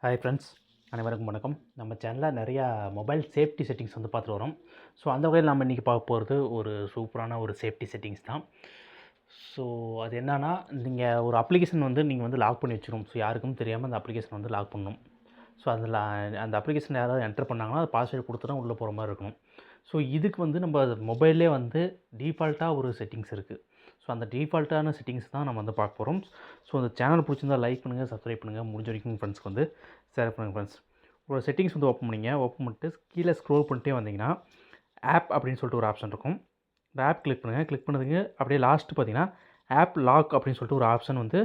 Hi friends, அனைவருக்கும் வணக்கம். நம்ம சேனலில் நிறையா மொபைல் சேஃப்டி செட்டிங்ஸ் வந்து பார்த்துட்டு வரோம். ஸோ அந்த வகையில் நம்ம இன்றைக்கி பார்க்க போகிறது ஒரு சூப்பரான ஒரு சேஃப்டி செட்டிங்ஸ் தான். ஸோ அது என்னன்னா, நீங்கள் ஒரு அப்ளிகேஷன் வந்து நீங்கள் வந்து லாக் பண்ணி வச்சுரும். ஸோ யாருக்கும் தெரியாமல் அந்த அப்ளிகேஷன் வந்து லாக் பண்ணணும். ஸோ அதில் அந்த அப்ளிகேஷன் யாராவது என்டர் பண்ணாங்கன்னா அது பாஸ்வேர்டு கொடுத்து தான் உள்ளே போகிற மாதிரி இருக்கணும். ஸோ இதுக்கு வந்து நம்ம மொபைல்லே வந்து டீஃபால்ட்டாக ஒரு செட்டிங்ஸ் இருக்குது. ஸோ அந்த டீஃபால்ட்டான செட்டிங்ஸ் தான் நம்ம வந்து பார்க்க போகிறோம். ஸோ அந்த சேனல் பிடிச்சிருந்தா லைக் பண்ணுங்கள், சப்ஸ்கிரைப் பண்ணுங்கள், முடிஞ்ச வரைக்கும் ஃப்ரெண்ட்ஸ்க்கு வந்து ஷேர் பண்ணுங்கள் ஃப்ரெண்ட்ஸ். ஒரு செட்டிங்ஸ் வந்து ஓப்பன் பண்ணிங்க. ஓப்பன் பண்ணிட்டு கீழே ஸ்க்ரோல் பண்ணிட்டே வந்தீங்கன்னா ஆப் அப்படின்னு சொல்லிட்டு ஒரு ஆப்ஷன் இருக்கும். இந்த ஆப் கிளிக் பண்ணுங்கள். கிளிக் பண்ணதுக்கு அப்படியே லாஸ்ட்டு பார்த்தீங்கன்னா ஆப் லாக் அப்படின்னு சொல்லிட்டு ஒரு ஆப்ஷன் வந்து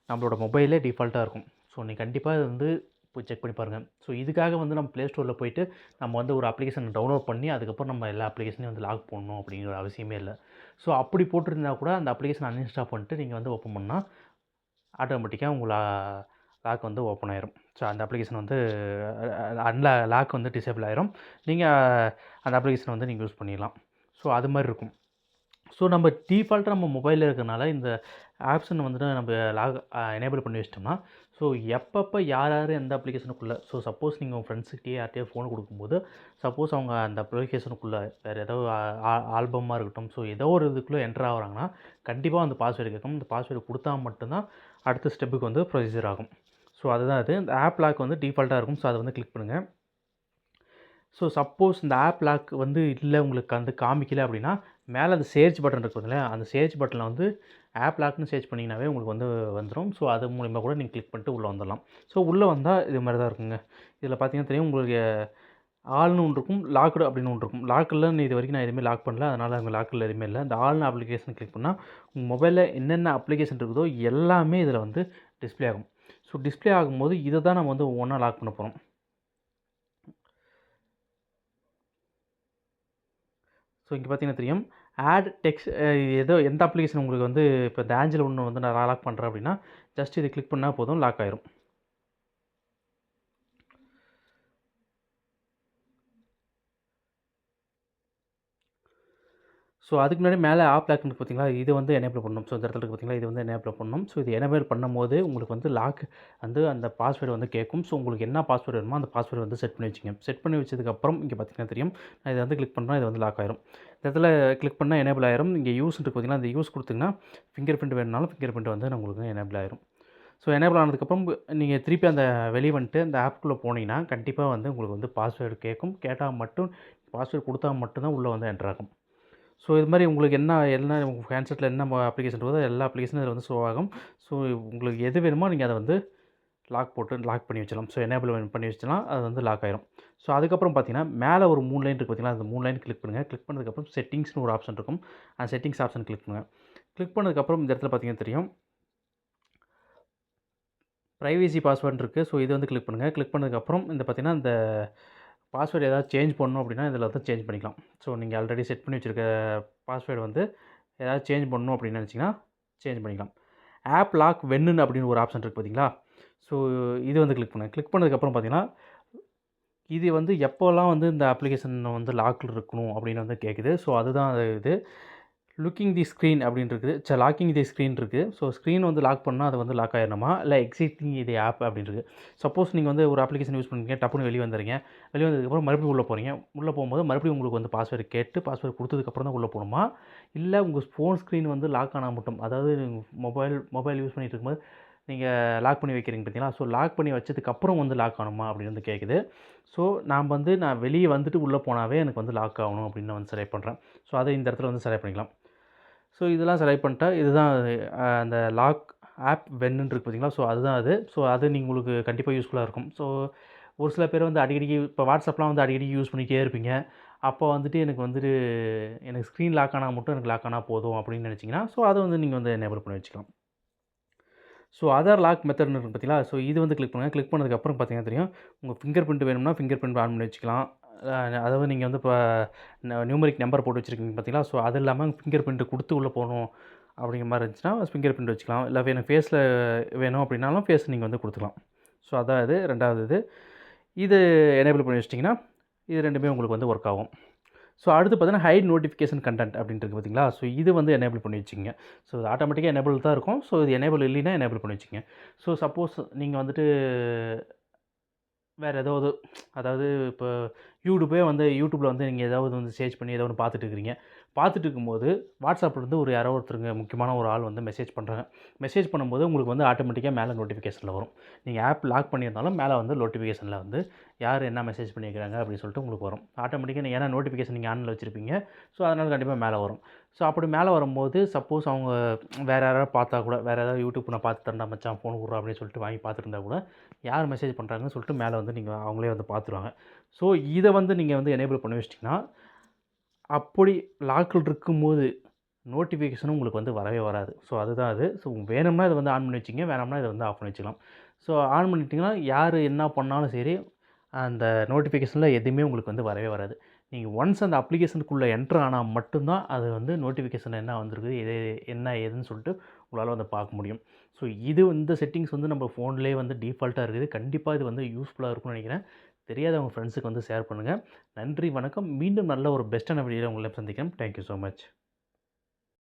நம்மளோட மொபைலே டிஃபால்ட்டாக இருக்கும். ஸோ நீங்கள் கண்டிப்பாக இது வந்து போய் செக் பண்ணி பாருங்கள். ஸோ இதுக்காக வந்து நம்ம ப்ளே ஸ்டோரில் போயிட்டு நம்ம வந்து ஒரு அப்ளிகேஷன் டவுன்லோட் பண்ணி அதுக்கப்புறம் நம்ம எல்லா அப்ளிகேஷனையும் வந்து லாக் பண்ணணும் அப்படிங்கிற ஒரு அவசியமே இல்லை. ஸோ அப்படி போட்டிருந்தா கூட அந்த அப்ளிகேஷன் அன்இன்ஸ்டால் பண்ணிட்டு நீங்கள் வந்து ஓப்பன் பண்ணால் ஆட்டோமேட்டிக்காக உங்கள் லாக் வந்து ஓப்பன் ஆயிரும். ஸோ அந்த அப்ளிகேஷன் வந்து லாக் வந்து டிசேபிள் ஆயிரும். நீங்கள் அந்த அப்ளிகேஷனை வந்து நீங்கள் யூஸ் பண்ணிடலாம். ஸோ அது மாதிரி இருக்கும். ஸோ நம்ம டீஃபால்ட்டாக நம்ம மொபைலில் இருக்கிறனால இந்த ஆப்ஷன் வந்துட்டு நம்ம எனேபிள் பண்ணி வச்சிட்டோம்னா, ஸோ எப்பப்போ யார் யார் எந்த அப்ளிகேஷனுக்குள்ளே சப்போஸ் நீங்கள் உங்கள் ஃப்ரெண்ட்ஸுக்கிட்டே யார்கிட்டயோ ஃபோன் கொடுக்கும்போது சப்போஸ் அவங்க அந்த அப்ளிகேஷனுக்குள்ளே வேறு ஏதோ ஆல்பமாக இருக்கட்டும், ஸோ ஏதோ ஒரு இதுக்குள்ளே என்டர் ஆகுறாங்கன்னா கண்டிப்பாக அந்த பாஸ்வேர்டு கேட்கும். இந்த பாஸ்வேர்டு கொடுத்தா மட்டும்தான் அடுத்த ஸ்டெப்புக்கு வந்து ப்ரொசீஜர் ஆகும். ஸோ அதுதான் இது. இந்த ஆப் லாக் வந்து டீஃபால்ட்டாக இருக்கும். ஸோ அதை வந்து கிளிக் பண்ணுங்கள். ஸோ சப்போஸ் இந்த ஆப் லாக் வந்து இல்லை, உங்களுக்கு வந்து காமிக்கல அப்படின்னா மேலே அந்த சர்ச் பட்டன் இருக்குது இல்லையா, அந்த சர்ச் பட்டனில் வந்து ஆப் லாக்னு சர்ச் பண்ணிங்கனாவே உங்களுக்கு வந்து வந்துடும். ஸோ அது மூலிமா கூட நீங்கள் கிளிக் பண்ணிட்டு உள்ளே வந்துடலாம். ஸோ உள்ளே வந்தால் இது மாதிரி தான் இருக்குங்க. இதில் பார்த்தீங்கன்னா தெரியும், உங்களுக்கு ஆல்னு ஒன்று இருக்கும், லாக்டு அப்படின்னு ஒன்று இருக்கும். லாக்கில்னு இது வரைக்கும் நான் எதுவுமே லாக் பண்ணல, அதனால் அங்கே லாக்கில் எதுவுமே இல்லை. இந்த ஆல்னு அப்ளிகேஷன் கிளிக் பண்ணால் உங்கள் மொபைலில் என்னென்ன அப்ளிகேஷன் இருக்குதோ எல்லாமே இதில் வந்து டிஸ்பிளே ஆகும். ஸோ டிஸ்பிளே ஆகும்போது இதை தான் நம்ம வந்து ஒவ்வொன்றா லாக் பண்ண போகிறோம். ஸோ இங்கே பார்த்தீங்கன்னா தெரியும், ஆட் டெக்ஸ்ட் ஏதோ எந்த அப்ளிகேஷன் உங்களுக்கு வந்து இப்போ இந்த ஆஞ்சில் ஒன்று வந்து நான் லாக் பண்ணுறேன் அப்படின்னா ஜஸ்ட் இதை கிளிக் பண்ணால் போதும், லாக் ஆயிரும். ஸோ அதுக்கு முன்னாடி மேலே ஆப் லாக் இருக்குது பார்த்தீங்களா, இது வந்து எனேபிள் பண்ணணும். ஸோ இந்த இடத்துல பார்த்தீங்களா, இது வந்து எனேபிள் பண்ணணும். ஸோ இது எனேபிள் பண்ணும்போது உங்களுக்கு வந்து லாக் வந்து அந்த பாஸ்வேர்டு வந்து கேட்கும். ஸோ உங்களுக்கு என்ன பாஸ்வேர்டு வேணுமோ அந்த பாஸ்வேர்டு வந்து செட் பண்ணி வச்சுங்க. செட் பண்ணி வச்சதுக்கப்புறம் இங்கே பார்த்தீங்கன்னா தெரியும், நான் இதை வந்து கிளிக் பண்ணால் இது வந்து லாக் ஆயிரும். இந்த இடத்துல கிளிக் பண்ணால் எனேபிள் ஆயிரும். இங்கே யூஸ் இருக்குது பார்த்தீங்கன்னா, அந்த யூஸ் கொடுத்தீங்கன்னா ஃபிங்கர் பிரிண்ட் வேணுனாலும் ஃபிங்கர் பிரிண்ட் வந்து உங்களுக்கு எனேபிள் ஆயிரும். ஸோ எனேபிள் ஆனதுக்கப்புறம் நீங்கள் திருப்பி அந்த வெளியே வந்துட்டு அந்த ஆப்புக்குள்ளே போனீங்கன்னா கண்டிப்பாக வந்து உங்களுக்கு வந்து பாஸ்வேர்டு கேட்கும். கேட்டால் மட்டும் பாஸ்வேர்டு கொடுத்தா மட்டும்தான் உள்ளே வந்து என்டர் ஆகும். ஸோ இது மாதிரி உங்களுக்கு என்ன உங்கள் ஹேண்ட்செட்டில் என்ன அப்ளிகேஷன் இருக்கோ எல்லா அப்ளிகேஷனும் இதில் வந்து ஷோ ஆகும். ஸோ உங்களுக்கு எது வேணுமோ நீங்கள் அதை வந்து லாக் பண்ணி வச்சிடலாம். ஸோ எனேபிள் பண்ணி வச்சுலாம் அது வந்து லாக் ஆயிரும். ஸோ அதுக்கப்புறம் பார்த்தீங்கன்னா மேலே ஒரு 3 லைன் இருக்குது பார்த்தீங்களா, அந்த 3 லைன் கிளிக் பண்ணுங்கள். கிளிக் பண்ணதுக்கப்புறம் செட்டிங்ஸ்னு ஒரு ஆப்ஷன் இருக்கும். அந்த செட்டிங்ஸ் ஆப்ஷன் கிளிக் பண்ணுங்கள். கிளிக் பண்ணதுக்கப்புறம் இந்த இடத்துல பார்த்தீங்கன்னா தெரியும், ப்ரைவசி பாஸ்வேர்டு இருக்குது. ஸோ இது வந்து கிளிக் பண்ணுங்கள். கிளிக் பண்ணதுக்கப்புறம் இந்த பார்த்தீங்கன்னா இந்த பாஸ்வேர்டு ஏதாவது சேஞ்ச் பண்ணணும் அப்படின்னா இதில் வந்து சேஞ்ச் பண்ணிக்கலாம். ஸோ நீங்கள் ஆல்ரெடி செட் பண்ணி வச்சுருக்க பாஸ்வேர்டு வந்து ஏதாவது சேஞ்ச் பண்ணணும் அப்படின்னு நினச்சிங்கன்னா சேஞ்ச் பண்ணிக்கலாம். ஆப் லாக் வென்னு அப்படின்னு ஒரு ஆப்ஷன் இருக்குது பார்த்தீங்களா, ஸோ இது வந்து கிளிக் பண்ணுங்கள். கிளிக் பண்ணதுக்கப்புறம் பார்த்தீங்கன்னா இது வந்து எப்போல்லாம் வந்து இந்த அப்ளிகேஷன் வந்து லாக்கில் இருக்கணும் அப்படின்னு வந்து கேட்குது. ஸோ அதுதான் இது. லுக்கிங் தி ஸ்க்ரீன் அப்படின்னு இருக்குது. லாக்கிங் தி ஸ்க்ரீன் இருக்குது. ஸோ ஸ்க்ரீன் வந்து லாக் பண்ணால் அது வந்து லாக் ஆயிடணுமா, இல்லை எக்ஸிட்டிங் இது ஆப் அப்படின்னு இருக்குது. சப்போஸ் நீங்கள் வந்து ஒரு அப்ளிகேஷன் யூஸ் பண்ணுறீங்க, டப்புன்னு வெளியே வந்துடுறீங்க. வெளியே வந்ததுக்கப்புறம் மறுபடியும் உள்ளே போகிறீங்க. உள்ளே போகும்போது மறுபடியும் உங்களுக்கு வந்து பாஸ்வேர்டு கேட்டு பாஸ்வேர்டு கொடுத்ததுக்கப்புறம் தான் உள்ளே போகணுமா, இல்லை உங்கள் ஃபோன் ஸ்க்ரீன் வந்து லாக் ஆனால் மட்டும், அதாவது மொபைல் யூஸ் பண்ணிகிட்டு இருக்கும்போது நீங்கள் லாக் பண்ணி வைக்கிறீங்க பார்த்தீங்களா, ஸோ லாக் பண்ணி வச்சதுக்கப்புறம் வந்து லாக் ஆகணுமா அப்படின்னு வந்து கேட்குது. ஸோ நான் வெளியே வந்துட்டு உள்ளே போனாவே எனக்கு வந்து லாக் ஆகணும் அப்படின்னு நான் வந்து செலக்ட் பண்ணுறேன். ஸோ அதை இந்த இடத்துல வந்து செலக்ட் பண்ணிக்கலாம். ஸோ இதெல்லாம் செலக்ட் பண்ணிட்டா இதுதான் அந்த லாக் ஆப் வென்னு இருக்குது பார்த்தீங்களா, ஸோ அதுதான் அது. ஸோ அது உங்களுக்கு கண்டிப்பாக யூஸ்ஃபுல்லாக இருக்கும். ஸோ ஒரு சில பேர் வந்து அடிக்கடிக்கு இப்போ வாட்ஸ்அப்லாம் வந்து அடிக்கடி யூஸ் பண்ணிகிட்டே இருப்பீங்க. அப்போ வந்துட்டு எனக்கு ஸ்க்ரீன் லாக் ஆனால் மட்டும் எனக்கு லாக் ஆனால் போதும் அப்படின்னு நினச்சிங்கன்னா, ஸோ அதை வந்து நீங்கள் வந்து எனேபிள் பண்ணி வச்சுக்கலாம். ஸோ அதர் லாக் மெத்தட்னு இருக்குது பார்த்தீங்களா, ஸோ இது வந்து கிளிக் பண்ணுங்கள். கிளிக் பண்ணதுக்கப்புறம் பார்த்தீங்கன்னா தெரியும், உங்கள் ஃபிங்கர் பிரிண்ட் வேணும்னா ஃபிங்கர் பிரிண்ட் ஆன் பண்ணி வச்சுக்கலாம். அதாவது நீங்கள் வந்து இப்போ நியூமரிக் நம்பர் போட்டு வச்சுருக்கீங்க பார்த்தீங்களா, ஸோ அது இல்லாமல் ஃபிங்கர் பிரிண்ட் கொடுத்து உள்ளே போகணும் அப்படிங்கிற மாதிரி இருந்துச்சுன்னா ஃபிங்கர் பிரிண்ட் வச்சுக்கலாம். இல்லை எனக்கு ஃபேஸில் வேணும் அப்படின்னாலும் ஃபேஸ் நீங்கள் வந்து கொடுத்துக்கலாம். ஸோ அதான் இது 2வது இது எனேபிள் பண்ணி வச்சிட்டிங்கன்னா இது 2மே உங்களுக்கு வந்து ஒர்க் ஆகும். ஸோ அடுத்து பார்த்தீங்கன்னா ஹைட் நோட்டிஃபிகேஷன் கண்டென்ட் அப்படின்ட்டு இருக்குது பார்த்தீங்களா, ஸோ இது வந்து எனேபிள் பண்ணி வச்சுக்கங்க. ஸோ இது ஆட்டோமேட்டிக்காக எனேபிள் தான் இருக்கும். ஸோ இது எனேபிள் இல்லைன்னா எனேபிள் பண்ணி வச்சுக்கங்க. ஸோ சப்போஸ் நீங்கள் வந்துட்டு வேறு ஏதாவது அதாவது இப்போ யூடியூப்பில் வந்து நீங்கள் ஏதாவது வந்து சர்ச் பண்ணி ஏதோ ஒன்று பார்த்துட்டு இருக்கிறீங்க. பார்த்துட்டு இருக்கும்போது வாட்ஸ்அப்லேருந்து யாரோ ஒருத்தருங்க முக்கியமான ஒரு ஆள் வந்து மெசேஜ் பண்ணுறாங்க. மெசேஜ் பண்ணும்போது உங்களுக்கு வந்து ஆட்டோமேட்டிக்கா மேலே நோட்டிஃபிகேஷனில் வரும். நீங்கள் ஆப் லாக் பண்ணியிருந்தாலும் மேலே வந்து நோட்டிஃபிகேஷனில் வந்து யார் என்ன மெசேஜ் பண்ணியிருக்கிறாங்க அப்படின்னு சொல்லிட்டு உங்களுக்கு வரும். ஆட்டோமேட்டிக்கா ஏன்னா நோட்டிஃபிகேஷன் நீங்கள் ஆன்ல வச்சிருப்பீங்க. ஸோ, அதனால கண்டிப்பாக மேலே வரும். ஸோ, அப்படி மேலே வரும்போது சப்போஸ் அவங்க வேறு யாராவது பார்த்தா கூட வேறு ஏதாவது யூடியூப் நான் பார்த்து தரேன்டா மச்சான் ஃபோன் குட்றா அப்படின்னு சொல்லிட்டு வாங்கி பார்த்துட்டு கூட யார் மெசேஜ் பண்ணுறாங்கன்னு சொல்லிட்டு மேலே வந்து நீங்கள் அவங்களே வந்து பார்த்துருவாங்க. ஸோ, இதை வந்து நீங்கள் வந்து எனேபிள் பண்ணி வச்சிட்டிங்கன்னா, அப்படி லாக்கில் இருக்கும்போது நோட்டிஃபிகேஷனும் உங்களுக்கு வந்து வரவே வராது. ஸோ, அதுதான் அது. ஸோ, வேணும்னா இதை வந்து ஆன் பண்ணி வச்சுக்கங்க. வேணாம்னா இதை வந்து ஆஃப் பண்ணி வச்சுக்கலாம். ஸோ, ஆன் பண்ணிட்டீங்கன்னா யார் என்ன பண்ணாலும் சரி, அந்த நோட்டிஃபிகேஷனில் எதுவுமே உங்களுக்கு வந்து வரவே வராது. நீங்க ஒன்ஸ் அந்த அப்ளிகேஷனுக்குள்ள என்டர் ஆனா மட்டும் தான் அது வந்து நோட்டிஃபிகேஷன் என்ன வந்திருக்கு, என்ன ஏதுன்னு சொல்லிட்டு உங்களால வந்து பார்க்க முடியும். ஸோ, இந்த செட்டிங்ஸ் வந்து நம்ம ஃபோன்லேயே வந்து டிஃபால்ட்டா இருக்குது. கண்டிப்பா இது வந்து யூஸ்ஃபுல்லா இருக்கும்னு நினைக்கிறேன். தெரியாதவங்க ஃப்ரெண்ட்ஸுக்கு வந்து ஷேர் பண்ணுங்க. நன்றி, வணக்கம். மீண்டும் நல்ல ஒரு பெஸ்ட்டான வீடியோல உங்களை சந்திக்கிறேன். Thank you so much.